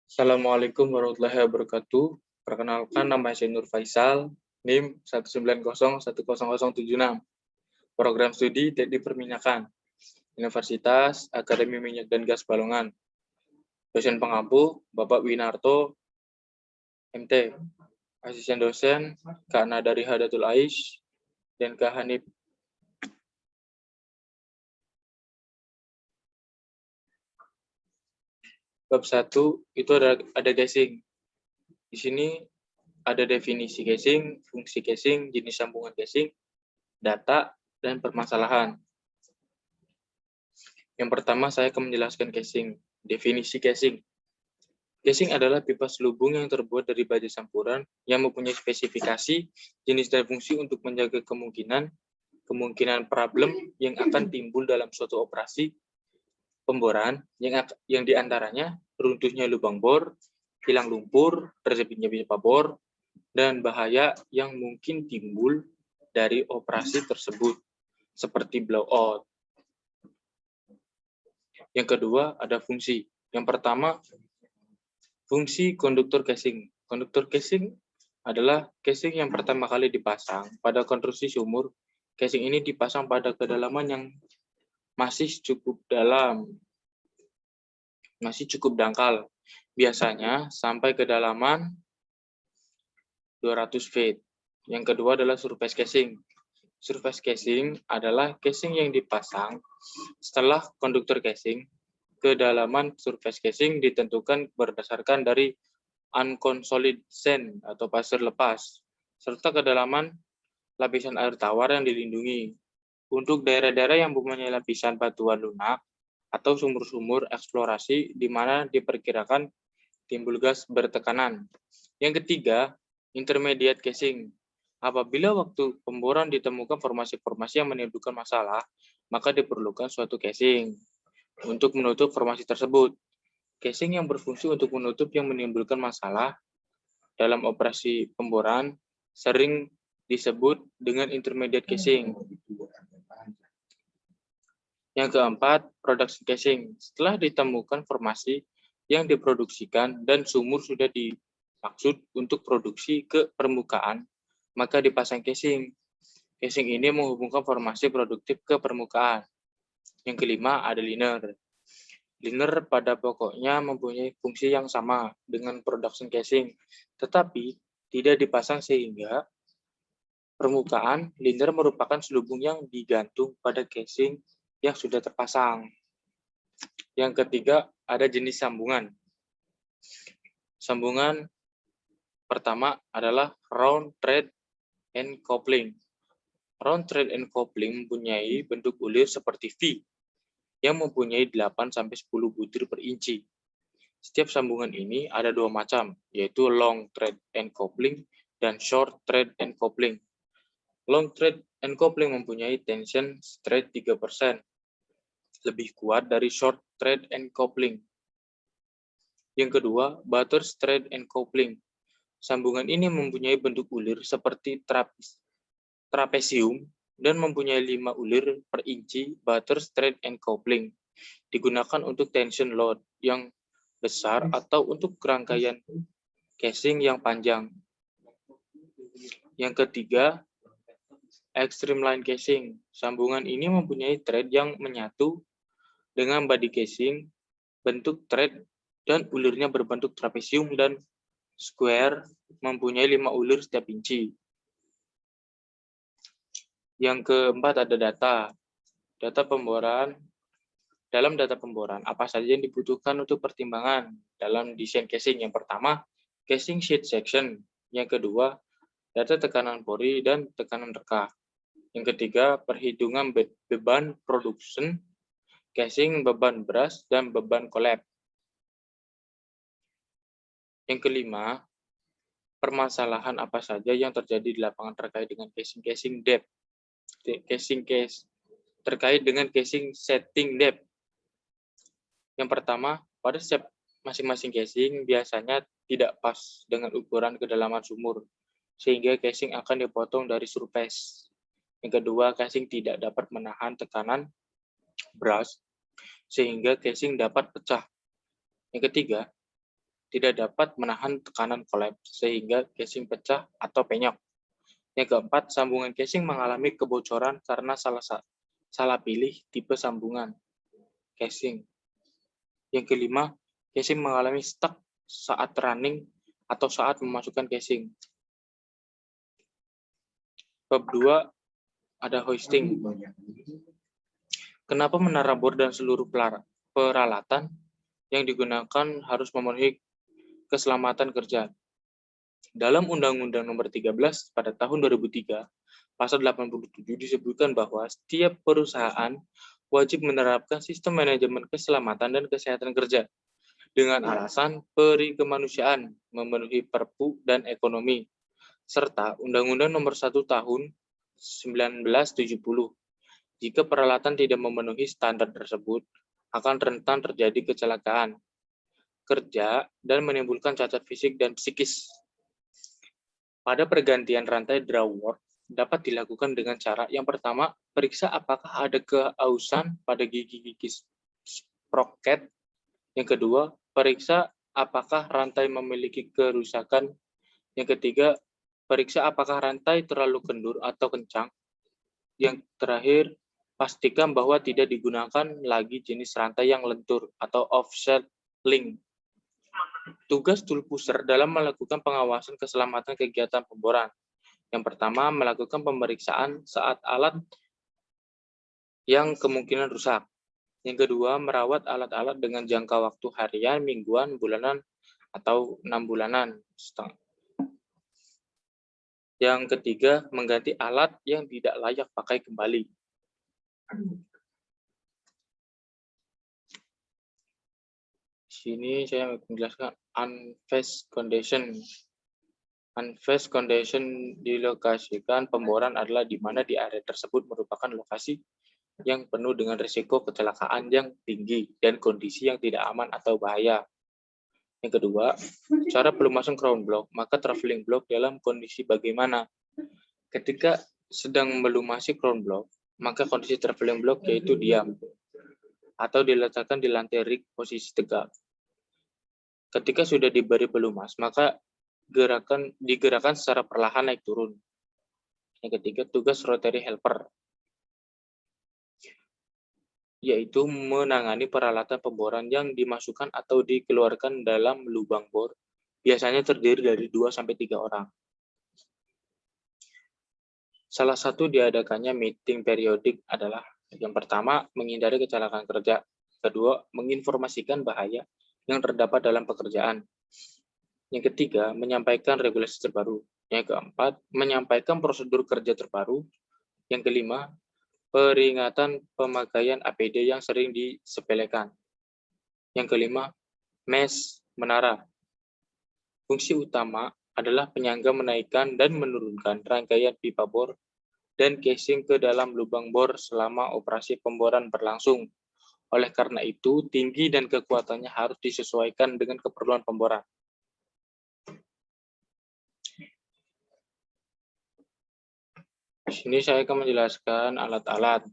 Assalamualaikum warahmatullahi wabarakatuh. Perkenalkan, nama saya Nur Faisal, NIM 190100076. Program studi Teknik Perminyakan, Universitas Akademi Minyak dan Gas Balongan. Dosen pengampu, Bapak Winarto, MT. Asisten dosen, Kak Nadari Hadatul Aish, dan Kak Hanif. Bab 1 itu ada casing. Di sini ada definisi casing, fungsi casing, jenis sambungan casing, data, dan permasalahan. Yang pertama, saya akan menjelaskan casing. Definisi casing. Casing adalah pipa selubung yang terbuat dari baja campuran yang mempunyai spesifikasi, jenis dan fungsi untuk menjaga kemungkinan problem yang akan timbul dalam suatu operasi pemboran yang diantaranya runtuhnya lubang bor, hilang lumpur, terjepitnya pipa bor, dan bahaya yang mungkin timbul dari operasi tersebut, seperti blowout. Yang kedua, ada fungsi. Yang pertama, fungsi konduktor casing. Konduktor casing adalah casing yang pertama kali dipasang pada konstruksi sumur. Casing ini dipasang pada kedalaman yang masih cukup dalam, masih cukup dangkal. Biasanya sampai kedalaman 200 feet. Yang kedua adalah surface casing. Surface casing adalah casing yang dipasang setelah konduktor casing. Kedalaman surface casing ditentukan berdasarkan dari unconsolidated sand atau pasir lepas, serta kedalaman lapisan air tawar yang dilindungi. Untuk daerah-daerah yang mempunyai lapisan batuan lunak atau sumur-sumur eksplorasi di mana diperkirakan timbul gas bertekanan. Yang ketiga, intermediate casing. Apabila waktu pemboran ditemukan formasi-formasi yang menimbulkan masalah, maka diperlukan suatu casing untuk menutup formasi tersebut. Casing yang berfungsi untuk menutup yang menimbulkan masalah dalam operasi pemboran sering disebut dengan intermediate casing. Yang keempat, production casing. Setelah ditemukan formasi yang diproduksikan dan sumur sudah dimaksud untuk produksi ke permukaan, maka dipasang casing. Casing ini menghubungkan formasi produktif ke permukaan. Yang kelima, ada liner. Liner pada pokoknya mempunyai fungsi yang sama dengan production casing, tetapi tidak dipasang sehingga permukaan. Liner merupakan selubung yang digantung pada casing yang sudah terpasang. Yang ketiga, ada jenis sambungan. Sambungan pertama adalah round thread and coupling. Round thread and coupling mempunyai bentuk bulir seperti V yang mempunyai 8-10 butir per inci. Setiap sambungan ini ada dua macam, yaitu long thread and coupling dan short thread and coupling. Long thread and coupling mempunyai tension strength 3%, lebih kuat dari short thread and coupling. Yang kedua, butter thread and coupling. Sambungan ini mempunyai bentuk bulir seperti trapesium dan mempunyai 5 ulir per inci. Butter thread and coupling digunakan untuk tension load yang besar atau untuk rangkaian casing yang panjang. Yang ketiga, extreme line casing. Sambungan ini mempunyai thread yang menyatu dengan body casing. Bentuk thread dan ulirnya berbentuk trapesium dan square, mempunyai 5 ulir setiap inci. Yang keempat, ada data. Data pemboran. Dalam data pemboran, apa saja yang dibutuhkan untuk pertimbangan dalam desain casing? Yang pertama, casing sheet section. Yang kedua, data tekanan pori dan tekanan reka. Yang ketiga, perhitungan beban production, casing, beban brush, dan beban collapse. Yang kelima, permasalahan apa saja yang terjadi di lapangan terkait dengan casing depth. Terkait dengan casing setting depth. Yang pertama, pada setiap masing-masing casing biasanya tidak pas dengan ukuran kedalaman sumur, sehingga casing akan dipotong dari surface. Yang kedua, casing tidak dapat menahan tekanan brush, sehingga casing dapat pecah. Yang ketiga, tidak dapat menahan tekanan kolaps sehingga casing pecah atau penyok. Yang keempat, sambungan casing mengalami kebocoran karena salah pilih tipe sambungan casing. Yang kelima, casing mengalami stuck saat running atau saat memasukkan casing. Bab 2, ada hoisting. Kenapa menara bor dan seluruh peralatan yang digunakan harus memenuhi keselamatan kerja? Dalam Undang-Undang Nomor 13 pada tahun 2003, Pasal 87 disebutkan bahwa setiap perusahaan wajib menerapkan sistem manajemen keselamatan dan kesehatan kerja dengan alasan peri kemanusiaan, memenuhi perpu dan ekonomi, serta Undang-Undang Nomor 1 Tahun 1970. Jika peralatan tidak memenuhi standar tersebut, akan rentan terjadi kecelakaan kerja dan menimbulkan cacat fisik dan psikis. Pada pergantian rantai drawwork dapat dilakukan dengan cara yang pertama, periksa apakah ada keausan pada gigi-gigi sprocket. Yang kedua, periksa apakah rantai memiliki kerusakan. Yang ketiga, periksa apakah rantai terlalu kendur atau kencang. Yang terakhir, pastikan bahwa tidak digunakan lagi jenis rantai yang lentur atau offset link. Tugas tool pusher dalam melakukan pengawasan keselamatan kegiatan pemboran. Yang pertama, melakukan pemeriksaan saat alat yang kemungkinan rusak. Yang kedua, merawat alat-alat dengan jangka waktu harian, mingguan, bulanan, atau 6 bulanan. Yang ketiga, mengganti alat yang tidak layak pakai kembali. Sini saya menjelaskan unphased condition. Unphased condition dilokasikan pemboran adalah di mana di area tersebut merupakan lokasi yang penuh dengan risiko kecelakaan yang tinggi dan kondisi yang tidak aman atau bahaya. Yang kedua, cara pelumasan crown block, maka traveling block dalam kondisi bagaimana? Ketika sedang melumasi crown block, maka kondisi traveling block yaitu diam atau diletakkan di lantai rig posisi tegak. Ketika sudah diberi pelumas, maka digerakkan secara perlahan naik turun. Yang ketiga, tugas rotary helper, yaitu menangani peralatan pemboran yang dimasukkan atau dikeluarkan dalam lubang bor, biasanya terdiri dari 2-3 orang. Salah satu diadakannya meeting periodik adalah yang pertama, menghindari kecelakaan kerja. Kedua, menginformasikan bahaya yang terdapat dalam pekerjaan. Yang ketiga, menyampaikan regulasi terbaru. Yang keempat, menyampaikan prosedur kerja terbaru. Yang kelima, peringatan pemakaian APD yang sering disepelekan. Yang kelima, mesh menara. Fungsi utama adalah penyangga menaikkan dan menurunkan rangkaian pipa bor dan casing ke dalam lubang bor selama operasi pemboran berlangsung. Oleh karena itu, tinggi dan kekuatannya harus disesuaikan dengan keperluan pemboran. Di sini saya akan menjelaskan alat-alat.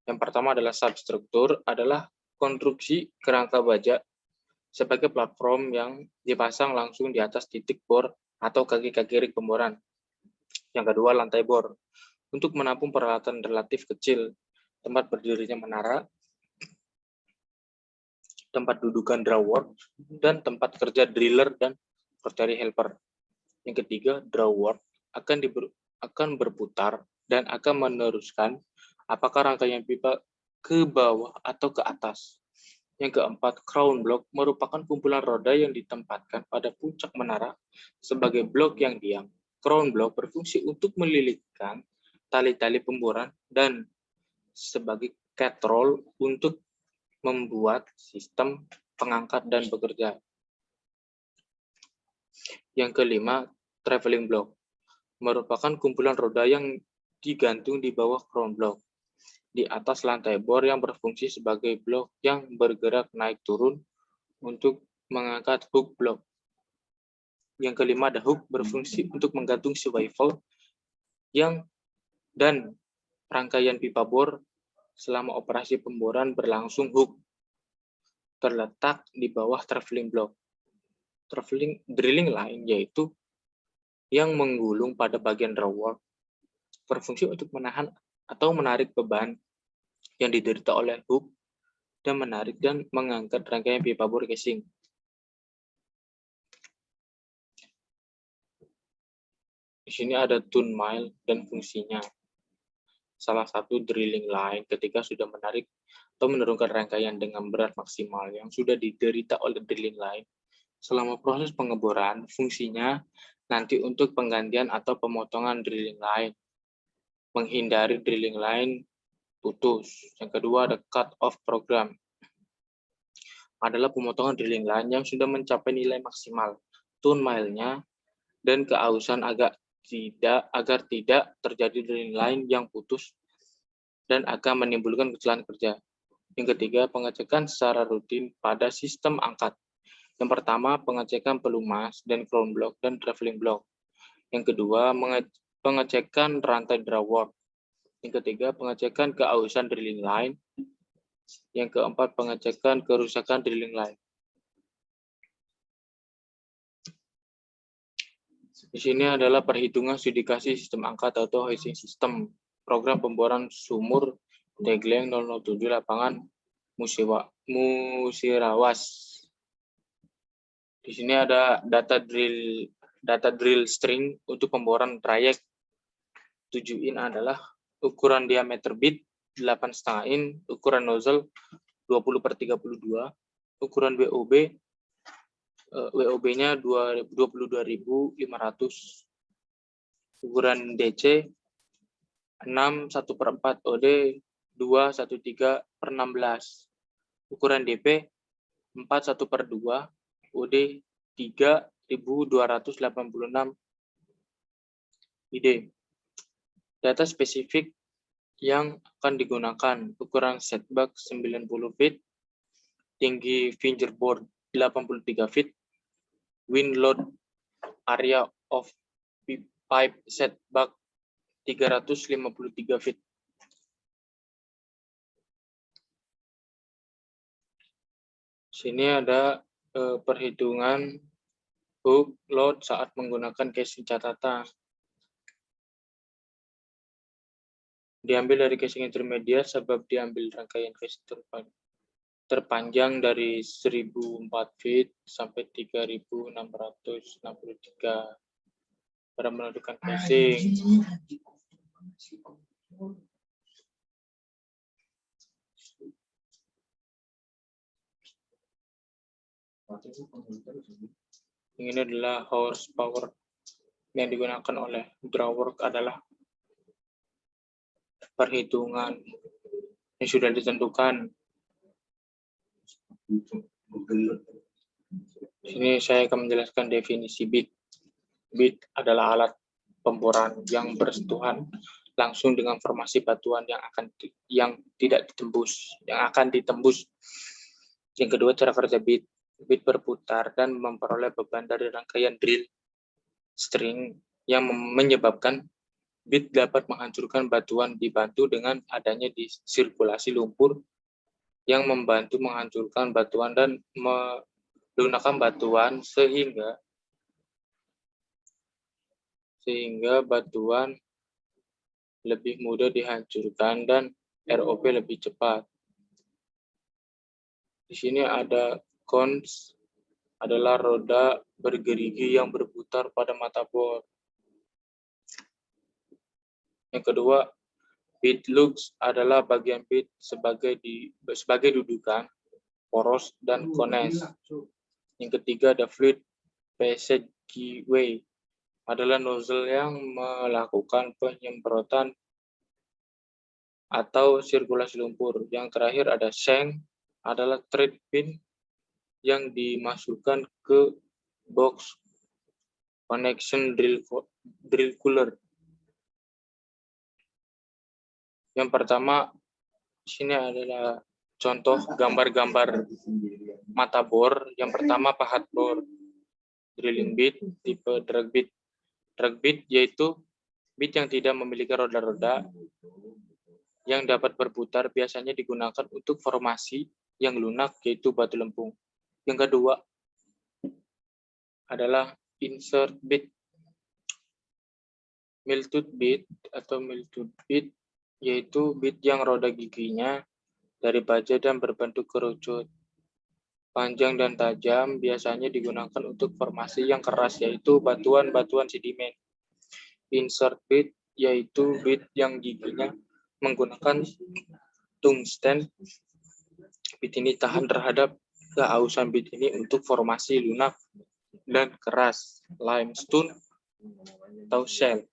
Yang pertama adalah substruktur, adalah konstruksi kerangka baja sebagai platform yang dipasang langsung di atas titik bor atau kaki-kaki rig pemboran. Yang kedua, lantai bor. Untuk menampung peralatan relatif kecil, tempat berdirinya menara, tempat dudukan drawwork, dan tempat kerja driller dan rotary helper. Yang ketiga, drawwork akan berputar dan akan meneruskan apakah rangkaian pipa ke bawah atau ke atas. Yang keempat, crown block merupakan kumpulan roda yang ditempatkan pada puncak menara sebagai blok yang diam. Crown block berfungsi untuk melilitkan tali-tali pemboran dan sebagai katrol untuk membuat sistem pengangkat dan bekerja. Yang kelima, traveling block merupakan kumpulan roda yang digantung di bawah crown block di atas lantai bor yang berfungsi sebagai blok yang bergerak naik turun untuk mengangkat hook block. Yang kelima, ada hook berfungsi untuk menggantung swivel dan rangkaian pipa bor Selama operasi pemboran berlangsung, hook terletak di bawah traveling block. Drilling line yaitu yang menggulung pada bagian drawwork berfungsi untuk menahan atau menarik beban yang diderita oleh hook dan menarik dan mengangkat rangkaian pipa bor casing. Di sini ada tune mile dan fungsinya. Salah satu drilling line ketika sudah menarik atau menurunkan rangkaian dengan berat maksimal yang sudah diderita oleh drilling line. Selama proses pengeboran, fungsinya nanti untuk penggantian atau pemotongan drilling line, menghindari drilling line putus. Yang kedua ada cut off program, adalah pemotongan drilling line yang sudah mencapai nilai maksimal tune mile-nya dan keausan agar tidak terjadi drilling line yang putus dan akan menimbulkan kecelakaan kerja. Yang ketiga, pengecekan secara rutin pada sistem angkat. Yang pertama, pengecekan pelumas dan crown block dan traveling block. Yang kedua, pengecekan rantai drawwork. Yang ketiga, pengecekan keausan drilling line. Yang keempat, pengecekan kerusakan drilling line. Di sini adalah perhitungan studi sistem angkat atau hoisting system. Program pemboran sumur Degleng 007 lapangan Musirawas. Di sini ada data drill string untuk pemboran trayek 7 in adalah ukuran diameter bit 8,5 in, ukuran nozzle 20/32, ukuran WOB-nya 22.500, ukuran DC 6/1/4, OD 213/16, ukuran DP 4/1/2, OD 3.286 ID. Data spesifik yang akan digunakan: ukuran setback 90 feet, tinggi fingerboard 83 feet, wind load area of pipe setback 353 feet. Sini ada perhitungan hook load saat menggunakan casing catatan. Diambil dari casing intermediate sebab diambil rangkaian casing terpanjang dari 1004 feet sampai 3663 pada menentukan casing. Ini adalah horsepower yang digunakan oleh drawwork adalah perhitungan yang sudah ditentukan. Sini saya akan menjelaskan definisi bit. Bit adalah alat pemboran yang bersentuhan langsung dengan formasi batuan yang akan ditembus. Yang kedua, cara kerja bit. Bit berputar dan memperoleh beban dari rangkaian drill string yang menyebabkan bit dapat menghancurkan batuan dibantu dengan adanya sirkulasi lumpur yang membantu menghancurkan batuan dan melunakkan batuan sehingga batuan lebih mudah dihancurkan dan ROP lebih cepat. Di sini ada cons, adalah roda bergerigi yang berputar pada mata bor. Yang kedua, bit lugs adalah bagian bit sebagai dudukan, poros, dan kones. Yang ketiga, ada fluid passageway, adalah nozzle yang melakukan penyemprotan atau sirkulasi lumpur. Yang terakhir ada shank, adalah thread pin yang dimasukkan ke box connection drill cooler. Yang pertama, sini adalah contoh gambar-gambar mata bor. Yang pertama, pahat bor, drilling bit, tipe drag bit. Drag bit yaitu bit yang tidak memiliki roda-roda yang dapat berputar biasanya digunakan untuk formasi yang lunak, yaitu batu lempung. Yang kedua adalah insert bit. Miltooth bit atau miltooth bit yaitu bit yang roda giginya dari baja dan berbentuk kerucut, panjang dan tajam, biasanya digunakan untuk formasi yang keras, yaitu batuan-batuan sedimen. Insert bit yaitu bit yang giginya menggunakan tungsten. Bit ini tahan terhadap keausan bit ini untuk formasi lunak dan keras, limestone atau shell.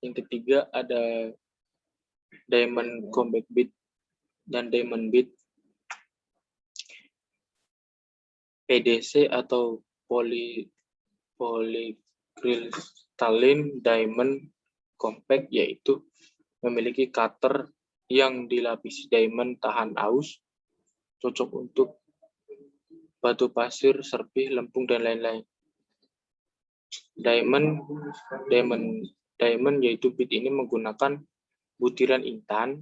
Yang ketiga ada diamond combat bit dan diamond bit. PDC atau polycrystalline diamond compact yaitu memiliki cutter yang dilapisi diamond tahan aus, cocok untuk batu pasir, serpih, lempung, dan lain-lain. Diamond yaitu bit ini menggunakan butiran intan.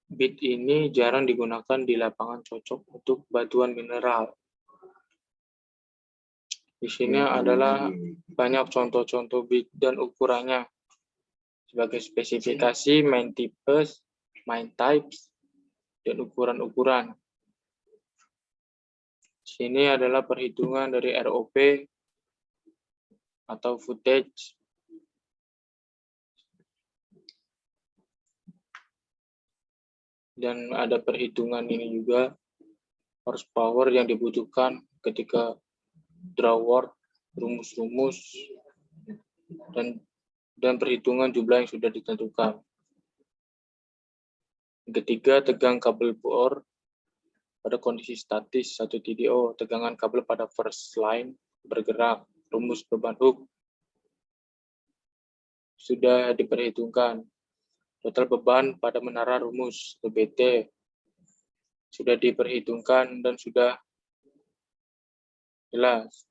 Bit ini jarang digunakan di lapangan, cocok untuk batuan mineral. Di sini adalah banyak contoh-contoh bit dan ukurannya. Sebagai spesifikasi, main types, dan ukuran-ukuran. Sini adalah perhitungan dari ROP atau footage. Dan ada perhitungan ini juga horsepower yang dibutuhkan ketika draw work, rumus-rumus, dan perhitungan jumlah yang sudah ditentukan. Ketiga, tegang kabel bor pada kondisi statis 1 TDO, tegangan kabel pada first line bergerak, rumus beban hook sudah diperhitungkan. Total beban pada menara rumus TBT sudah diperhitungkan dan sudah jelas.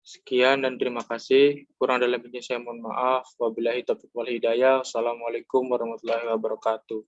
Sekian dan terima kasih. Kurang dan lebihnya saya mohon maaf. Wabillahi taufiq wal hidayah. Wassalamualaikum warahmatullahi wabarakatuh.